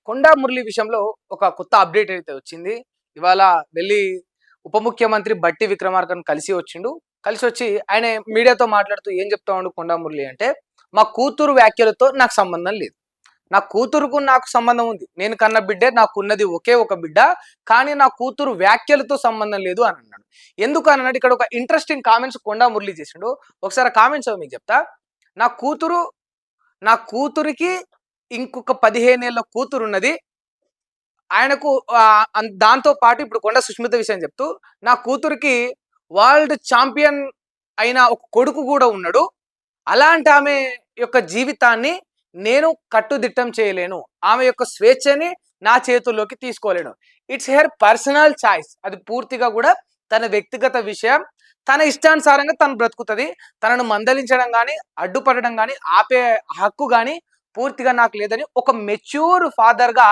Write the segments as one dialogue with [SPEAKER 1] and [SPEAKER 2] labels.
[SPEAKER 1] కొండా మురళి విషయంలో ఒక కొత్త అప్డేట్ అయితే వచ్చింది. ఇవాళ వెళ్ళి ఉప ముఖ్యమంత్రి బట్టి విక్రమార్కను కలిసి వచ్చిండు. కలిసొచ్చి ఆయన మీడియాతో మాట్లాడుతూ ఏం చెప్తా ఉండు కొండా మురళి అంటే, మా కూతురు వ్యాఖ్యలతో నాకు సంబంధం లేదు. నా కూతురుకు నాకు సంబంధం ఉంది. నేను కన్న బిడ్డే, నాకున్నది ఒకే ఒక బిడ్డ. కానీ నా కూతురు వ్యాఖ్యలతో సంబంధం లేదు అని అన్నాడు. ఎందుకు అని అన్నాడు, ఇక్కడ ఒక ఇంట్రెస్టింగ్ కామెంట్స్ కొండా మురళి చేసిండు. ఒకసారి ఆ కామెంట్స్ మీకు చెప్తా. నా కూతురు నా కూతురికి ఇంకొక 15 ఏళ్ల కూతురున్నది. ఆయనకు దాంతో పాటు ఇప్పుడు కొండ సుష్మిత విషయం చెప్తూ, నా కూతురికి వరల్డ్ ఛాంపియన్ అయిన ఒక కొడుకు కూడా ఉన్నాడు. అలాంటి ఆమె యొక్క జీవితాన్ని నేను కట్టుదిట్టం చేయలేను. ఆమె యొక్క స్వేచ్ఛని నా చేతుల్లోకి తీసుకోలేను. It's her personal choice. అది పూర్తిగా కూడా తన వ్యక్తిగత విషయం. తన ఇష్టానుసారంగా తను బ్రతుకుతది. తనను మందలించడం గాని, అడ్డుపడడం గాని, ఆపే హక్కు గాని పూర్తిగా నాకు లేదని ఒక మెచ్యూర్ ఫాదర్‌గా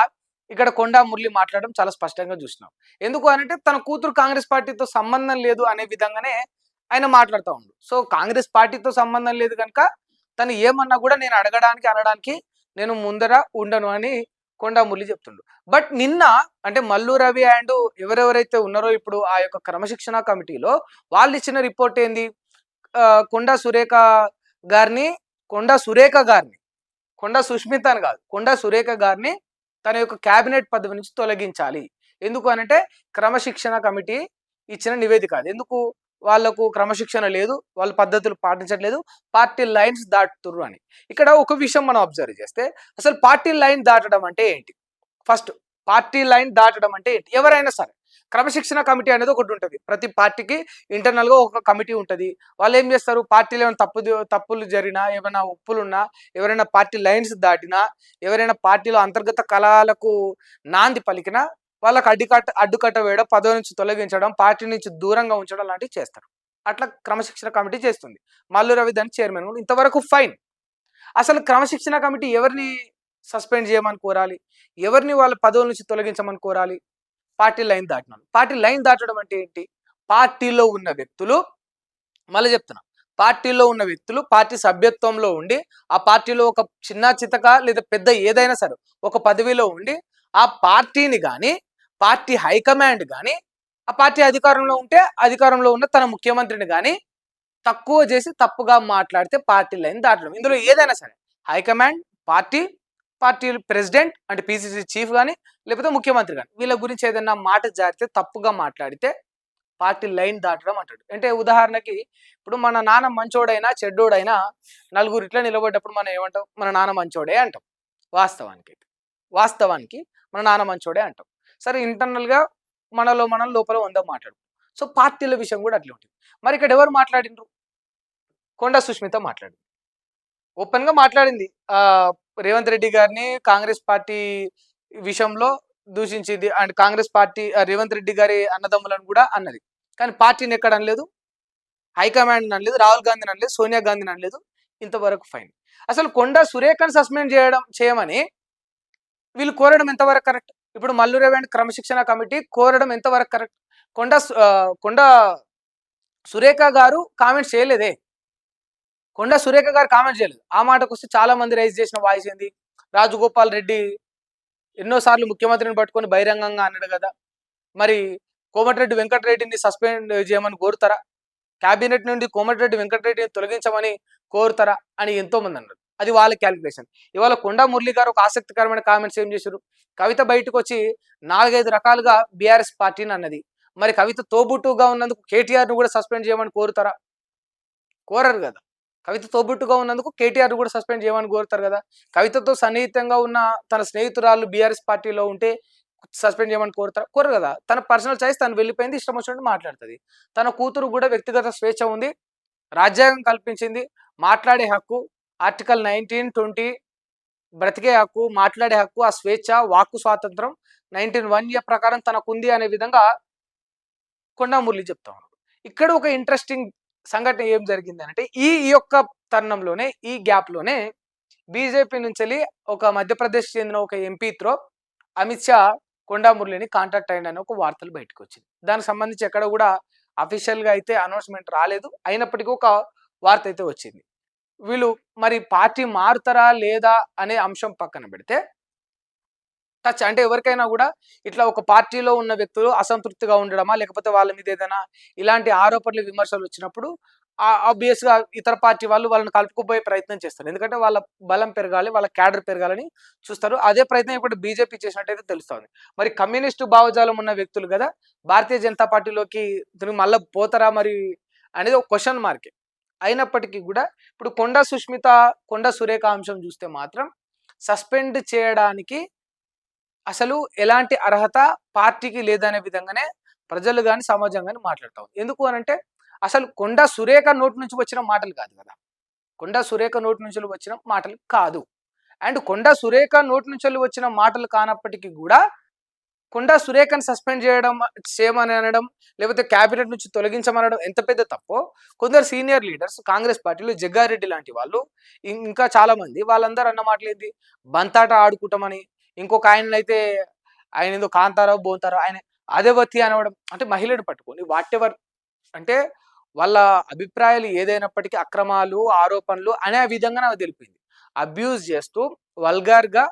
[SPEAKER 1] ఇక్కడ కొండా మురళి మాట్లాడడం చాలా స్పష్టంగా చూసినాం. ఎందుకు అనంటే తన కూతురు కాంగ్రెస్ పార్టీతో సంబంధం లేదు అనే విధంగానే ఆయన మాట్లాడుతా ఉండు. సో కాంగ్రెస్ పార్టీతో సంబంధం లేదు కనుక తను ఏమన్నా కూడా నేను అడగడానికి, అనడానికి నేను ముందర ఉండను అని కొండా మురళి చెప్తుండు. బట్ నిన్న అంటే మల్లు రవి అండ్ ఎవరెవరైతే ఉన్నారో ఇప్పుడు ఆ యొక్క క్రమశిక్షణ కమిటీలో వాళ్ళు ఇచ్చిన రిపోర్ట్ ఏంది? కొండా సురేఖ గారిని కొండా సురేఖ గారిని కొండా సుష్మిత అని కాదు, కొండా సురేఖ గారిని తన యొక్క క్యాబినెట్ పదవి నుంచి తొలగించాలి. ఎందుకు అనంటే క్రమశిక్షణ కమిటీ ఇచ్చిన నివేదిక అది. ఎందుకు? వాళ్ళకు క్రమశిక్షణ లేదు, వాళ్ళ పద్ధతులు పాటించట్లేదు, పార్టీ లైన్స్ దాటుతుర్రు అని. ఇక్కడ ఒక విషయం మనం అబ్జర్వ్ చేస్తే అసలు పార్టీ లైన్ దాటడం అంటే ఏంటి? ఫస్ట్ పార్టీ లైన్ దాటడం అంటే ఏంటి? ఎవరైనా సరే క్రమశిక్షణ కమిటీ అనేది ఒకటి ఉంటుంది. ప్రతి పార్టీకి ఇంటర్నల్ గా ఒక కమిటీ ఉంటుంది. వాళ్ళు ఏం చేస్తారు? పార్టీలో ఏమైనా తప్పులు జరిగినా, ఏమైనా ఒప్పులున్నా, ఎవరైనా పార్టీ లైన్స్ దాటినా, ఎవరైనా పార్టీలో అంతర్గత కలహాలకు నాంది పలికినా వాళ్ళకి అడ్డుకట్ట వేయడం, పదవి నుంచి తొలగించడం, పార్టీ నుంచి దూరంగా ఉంచడం లాంటివి చేస్తారు. అట్లా క్రమశిక్షణ కమిటీ చేస్తుంది. మల్లు రవి దాని చైర్మన్ కూడా. ఇంతవరకు ఫైన్. అసలు క్రమశిక్షణ కమిటీ ఎవరిని సస్పెండ్ చేయమని కోరాలి? ఎవరిని వాళ్ళ పదవుల నుంచి తొలగించమని కోరాలి? పార్టీ లైన్ దాటినాను. పార్టీ లైన్ దాటడం అంటే ఏంటి? పార్టీలో ఉన్న వ్యక్తులు, మళ్ళీ చెప్తున్నా, పార్టీలో ఉన్న వ్యక్తులు పార్టీ సభ్యత్వంలో ఉండి, ఆ పార్టీలో ఒక చిన్న చితక లేదా పెద్ద ఏదైనా సరే ఒక పదవిలో ఉండి, ఆ పార్టీని కానీ, పార్టీ హైకమాండ్ కానీ, ఆ పార్టీ అధికారంలో ఉంటే అధికారంలో ఉన్న తన ముఖ్యమంత్రిని కానీ తక్కువ చేసి తప్పుగా మాట్లాడితే పార్టీ లైన్ దాటడం. ఇందులో ఏదైనా సరే హైకమాండ్, పార్టీ, పార్టీ ప్రెసిడెంట్ అంటే పిసిసి చీఫ్ కానీ, లేకపోతే ముఖ్యమంత్రి కానీ, వీళ్ళ గురించి ఏదైనా మాట జారితే, తప్పుగా మాట్లాడితే పార్టీ లైన్ దాటడం అంటాడు. అంటే ఉదాహరణకి ఇప్పుడు మన నాన్న మంచోడైనా చెడ్డోడైనా నలుగురు ఇట్లా నిలబడ్డప్పుడు మనం ఏమంటాం? మన నాన్న మంచోడే అంటాం. వాస్తవానికి వాస్తవానికి మన నాన్న మంచోడే అంటాం. సరే ఇంటర్నల్గా మనలో మనం లోపల ఉందాం మాట్లాడు. సో పార్టీల విషయం కూడా అట్లా ఉంటుంది. మరి ఇక్కడ ఎవరు మాట్లాడిండ్రు? కొండా సుష్మిత మాట్లాడింది. ఓపెన్ గా మాట్లాడింది. రేవంత్ రెడ్డి గారిని కాంగ్రెస్ పార్టీ విషయంలో దూషించింది అండ్ కాంగ్రెస్ పార్టీ రేవంత్ రెడ్డి గారి అన్నదమ్ములను కూడా అన్నది. కానీ పార్టీని ఎక్కడ అనలేదు, హైకమాండ్ అనలేదు, రాహుల్ గాంధీని అనలేదు, సోనియా గాంధీని అనలేదు. ఇంతవరకు ఫైన్. అసలు కొండా సురేఖను సస్పెండ్ చేయమని వీళ్ళు కోరడం ఎంతవరకు కరెక్ట్? ఇప్పుడు మల్లు రేవంత్ క్రమశిక్షణ కమిటీ కోరడం ఎంతవరకు కరెక్ట్? కొండా సురేఖ గారు కామెంట్స్ చేయలేదే. కొండా సురేఖ గారు కామెంట్ చేయలేదు. ఆ మాటకు వస్తే చాలా మంది రైజ్ చేసిన వాయిస్ ఏంది? రాజగోపాల్ రెడ్డి ఎన్నోసార్లు ముఖ్యమంత్రిని పట్టుకొని బహిరంగంగా అన్నాడు కదా. మరి కోమటిరెడ్డి వెంకటరెడ్డిని సస్పెండ్ చేయమని కోరుతారా? క్యాబినెట్ నుండి కోమటిరెడ్డి వెంకటరెడ్డిని తొలగించమని కోరుతారా అని ఎంతో మంది అన్నారు. అది వాళ్ళ క్యాలిక్యులేషన్. ఇవాళ కొండా మురళి గారు ఒక ఆసక్తికరమైన కామెంట్స్ ఏం చేశారు? కవిత బయటకు వచ్చి 4-5 రకాలుగా బీఆర్ఎస్ పార్టీని అన్నది. మరి కవిత తోబుట్టుగా ఉన్నందుకు కేటీఆర్ను కూడా సస్పెండ్ చేయమని కోరుతారా? కోరరు కదా. కవిత తోబుట్టుగా ఉన్నందుకు కేటీఆర్ కూడా సస్పెండ్ చేయమని కోరుతారు కదా. కవితతో సన్నిహితంగా ఉన్న తన స్నేహితురాలు బీఆర్ఎస్ పార్టీలో ఉంటే సస్పెండ్ చేయమని కోరుతారా? కోరరు కదా. తన పర్సనల్ చాయిస్, తను వెళ్ళిపోయింది, ఇష్టం వచ్చినట్టు మాట్లాడుతుంది. తన కూతురు కూడా వ్యక్తిగత స్వేచ్ఛ ఉంది, రాజ్యాంగం కల్పించింది, మాట్లాడే హక్కు, ఆర్టికల్ 19, 20 బ్రతికే హక్కు, మాట్లాడే హక్కు, ఆ స్వేచ్ఛ, వాక్కు స్వాతంత్రం 19(1) ప్రకారం తనకుంది అనే విధంగా కొండా మురళి చెప్తా ఉన్నాడు. ఇక్కడ ఒక ఇంట్రెస్టింగ్ సంఘటన ఏం జరిగింది అంటే ఈ యొక్క తరుణంలోనే, ఈ గ్యాప్ లోనే బీజేపీ నుంచి ఒక మధ్యప్రదేశ్ చెందిన ఒక ఎంపీ త్రో అమిత్ షా కొండా మురళిని కాంటాక్ట్ అయ్యిందని ఒక వార్తలు బయటకు వచ్చింది. దానికి సంబంధించి ఎక్కడ కూడా అఫీషియల్ గా అయితే అనౌన్స్మెంట్ రాలేదు. అయినప్పటికీ ఒక వార్త అయితే వచ్చింది. వీళ్ళు మరి పార్టీ మారుతారా లేదా అనే అంశం పక్కన పెడితే టచ్ అంటే ఎవరికైనా కూడా ఇట్లా ఒక పార్టీలో ఉన్న వ్యక్తులు అసంతృప్తిగా ఉండడమా, లేకపోతే వాళ్ళ మీద ఏదైనా ఇలాంటి ఆరోపణలు, విమర్శలు వచ్చినప్పుడు ఆబ్వియస్‌గా ఇతర పార్టీ వాళ్ళు వాళ్ళని కలుపుకుపోయే ప్రయత్నం చేస్తారు. ఎందుకంటే వాళ్ళ బలం పెరగాలి, వాళ్ళ క్యాడర్ పెరగాలని చూస్తారు. అదే ప్రయత్నం ఇప్పుడు బీజేపీ చేసినట్టయితే తెలుస్తోంది. మరి కమ్యూనిస్టు భావజాలం ఉన్న వ్యక్తులు గదా! భారతీయ జనతా పార్టీలోకి తిరిగి మళ్ళా పోతారా మరి అనేది ఒక క్వెషన్ మార్కే. అయినప్పటికీ గూడా ఇప్పుడు కొండా సుష్మిత, కొండా సురేఖ అంశం చూస్తే మాత్రం సస్పెండ్ చేయడానికి అసలు ఎలాంటి అర్హత పార్టీకి లేదనే విధంగానే ప్రజలు గాని, సమాజం గాని మాట్లాడుతా ఉంది. ఎందుకు అనంటే అసలు కొండా సురేఖ నోటి నుంచి వచ్చిన మాటలు కాదు గదా! కొండా సురేఖ నోటి నుంచి వచ్చిన మాటలు కాదు. అండ్ కొండా సురేఖ నోటి నుంచెల్లి వచ్చిన మాటలు కానప్పటికీ గూడా కొండా సురేఖని సస్పెండ్ చేయమని అనడం, లేకపోతే క్యాబినెట్ నుంచి తొలగించమనడం ఎంత పెద్ద తప్పో, కొందరు సీనియర్ లీడర్స్ కాంగ్రెస్ పార్టీలో జగ్గారెడ్డి లాంటి వాళ్ళు, ఇంకా చాలా మంది వాళ్ళందరూ అన్న మాటలేంది? బంతాట ఆడుకుంటామని, ఇంకొక ఆయననైతే ఆయనేందో కాంతారావు, బోంతారావు ఆయన అదవతి అనవడం. అంటే మహిళను పట్టుకొని వాటెవర్ అంటే వాళ్ళ అభిప్రాయాలు ఏదైనప్పటికీ అక్రమాలు, ఆరోపణలు అనే విధంగా నాకు తెలిపింది. అబ్యూజ్ చేస్తూ వల్గర్‌గా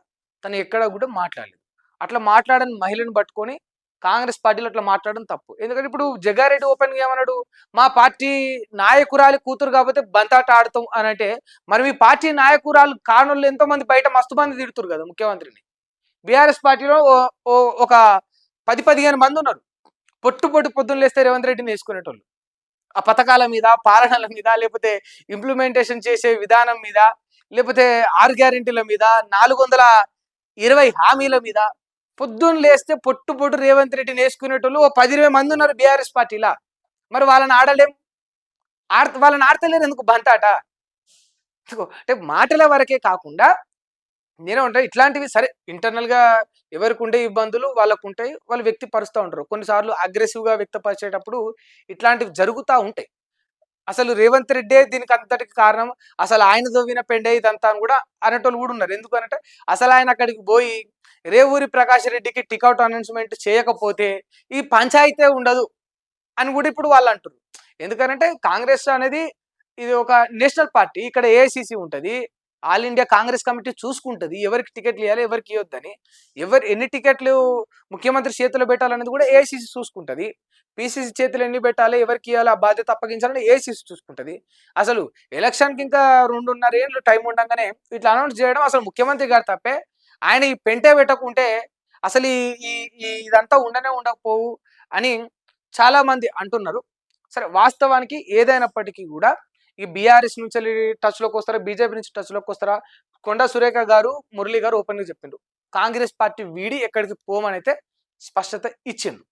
[SPEAKER 1] తను ఎక్కడ కూడా మాట్లాడలేదు. అట్లా మాట్లాడని మహిళను పట్టుకొని కాంగ్రెస్ పార్టీలో అట్లా మాట్లాడడం తప్పు. ఎందుకంటే ఇప్పుడు జగ్గారెడ్డి ఓపెన్‌గా ఏమన్నాడు? మా పార్టీ నాయకురాలి కూతురు కాబట్టి బంతాట ఆడతాం అనంటే, మరి మీ పార్టీ నాయకురాలు కానోళ్ళు ఎంతో మంది బయట మస్తు మంది తిడుతుర్రు కదా ముఖ్యమంత్రిని. బీఆర్ఎస్ పార్టీలో ఓ ఓ ఒక 10, 15 మందున్నారు. పొద్దున్న లేస్తే రేవంత్ రెడ్డిని యేసుకునేటోళ్ళు. ఆ పథకాల మీద, పాలనల మీద, లేకపోతే ఇంప్లిమెంటేషన్ చేసే విధానం మీద, లేకపోతే 6 గ్యారంటీల మీద, 420 హామీల మీద పొద్దున్న లేస్తే పొట్టు రేవంత్ రెడ్డిని యేసుకునేటోళ్ళు ఓ 10, 20 మంది ఉన్నారు బీఆర్ఎస్ పార్టీలా. మరి వాళ్ళని ఆడలేం. వాళ్ళని ఆడతలేరు ఎందుకు బంతాట? అంటే మాటల వరకే కాకుండా నేనేమంటా ఇట్లాంటివి సరే ఇంటర్నల్‌గా ఎవరికుండే ఇబ్బందులు వాళ్ళకుంటాయి. వాళ్ళు వ్యక్తపరుస్తా ఉంటారు. కొన్నిసార్లు అగ్రెసివ్‌గా వ్యక్తపరిచేటప్పుడు ఇట్లాంటివి జరుగుతా ఉంటాయి. అసలు రేవంత్ రెడ్డే దీనికి అంతటికి కారణం. అసలు ఆయన దవ్విన పెండే ఇదంతా అని గూడా అనేటోళ్ళు గూడా ఉన్నారు. ఎందుకనంటే అసలు ఆయన అక్కడికి బోయి రేవూరి ప్రకాష్ రెడ్డికి టికౌట్ అనౌన్స్‌మెంట్ చేయకపోతే ఈ పంచాయితే ఉండదు అని గూడా ఇప్పుడు వాళ్ళు అంటుర్రు. ఎందుకనంటే కాంగ్రెస్ అనేది ఇది ఒక నేషనల్ పార్టీ. ఇక్కడ ఏఐసీసీ ఉంటది. ఆల్ ఇండియా కాంగ్రెస్ కమిటీ చూసుకుంటది. ఎవరికి టికెట్లు ఇయ్యాలి, ఎవరికి ఇయ్యొద్దని. ఎన్ని టికెట్లు ముఖ్యమంత్రి చేతిలో పెట్టాలనేది కూడా ఏఐసీసీ చూసుకుంటది. పీసీసీ చేతులు ఎన్ని పెట్టాలి, ఎవరికి ఇయ్యాలి, ఆ బాధ్యత అప్పగించాలని ఏఐసీసీ చూసుకుంటది. అసలు ఎలక్షన్‌కి ఇంకా 2.5 ఏళ్ళు టైం ఉండంగానే ఇట్లా అనౌన్స్ చేయడం అసలు ముఖ్యమంత్రి గారి తప్పే. ఆయన ఈ పెంటే పెట్టకుంటే అసలు ఈ ఈ ఈ ఇదంతా ఉండకపోవు అని చాలా మంది అంటున్నారు. సరే వాస్తవానికి ఏదైనప్పటికీ కూడా ఈ బీఆర్ఎస్ నుంచి టచ్‌లోకి వస్తారా, బీజేపీ నుంచి టచ్‌లోకి వస్తారా? కొండా సురేఖ గారు, మురళి గారు ఓపెన్‌గా చెప్పిండ్రు. కాంగ్రెస్ పార్టీ వీడి ఎక్కడికి పోమనైతే స్పష్టత ఇచ్చిండ్రు.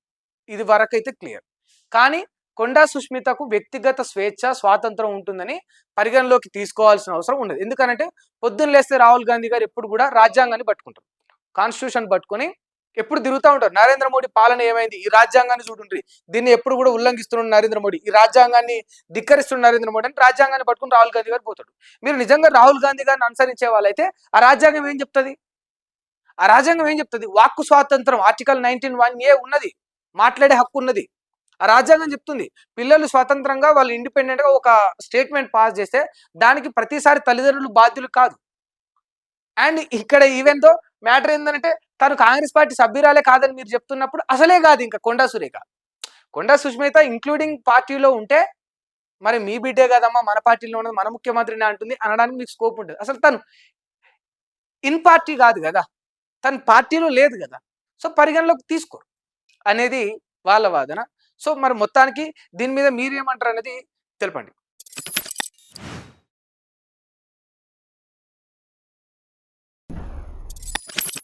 [SPEAKER 1] ఇది వరకైతే క్లియర్. కానీ కొండా సుష్మితకు వ్యక్తిగత స్వేచ్ఛ, స్వాతంత్రం ఉంటుందని పరిగణలోకి తీసుకోవాల్సిన అవసరం ఉండదు. ఎందుకనంటే పొద్దున్న లేస్తే రాహుల్ గాంధీ గారు ఎప్పుడు కూడా రాజ్యాంగాన్ని పట్టుకుంటారు. కాన్స్టిట్యూషన్ పట్టుకొని ఎప్పుడు తిరుగుతా ఉంటారు. నరేంద్ర మోడీ పాలన ఏమైంది? ఈ రాజ్యాంగాన్ని చూడుండ్రి. దీన్ని ఎప్పుడు కూడా ఉల్లంఘిస్తున్నాడు నరేంద్ర మోడీ. ఈ రాజ్యాంగాన్ని ధిక్కరిస్తున్న నరేంద్ర మోడీ అని రాజ్యాంగాన్ని పట్టుకుని రాహుల్ గాంధీ గారు పోతాడు. మీరు నిజంగా రాహుల్ గాంధీ గారిని అనుసరించే వాళ్ళైతే ఆ రాజ్యాంగం ఏం చెప్తది? ఆ రాజ్యాంగం ఏం చెప్తది? వాక్కు స్వాతంత్రం ఆర్టికల్ 19(1)(a) ఉన్నది. మాట్లాడే హక్కు ఉన్నది. ఆ రాజ్యాంగం చెప్తుంది. పిల్లలు స్వతంత్రంగా వాళ్ళు ఇండిపెండెంట్ గా ఒక స్టేట్మెంట్ పాస్ చేస్తే దానికి ప్రతిసారి తల్లిదండ్రులు బాధ్యులు కాదు. అండ్ ఇక్కడ ఈవెన్ దో మ్యాటర్ ఏంటంటే తను కాంగ్రెస్ పార్టీ సభ్యురాలే కాదని మీరు చెప్తున్నప్పుడు అసలే కాదు ఇంకా కొండా సురేఖ. కొండా సుష్మిత ఇంక్లూడింగ్ పార్టీలో ఉంటే మరి మీ బిడ్డే కదమ్మా మన పార్టీలో ఉన్నది మన ముఖ్యమంత్రిని అంటుంది అనడానికి మీకు స్కోప్ ఉంటుంది. అసలు తను ఇన్ పార్టీ కాదు కదా, తన పార్టీలో లేదు కదా, సో పరిగణలోకి తీసుకోరు అనేది వాళ్ళ వాదన. సో మరి మొత్తానికి దీని మీద మీరేమంటారు అనేది తెలపండి.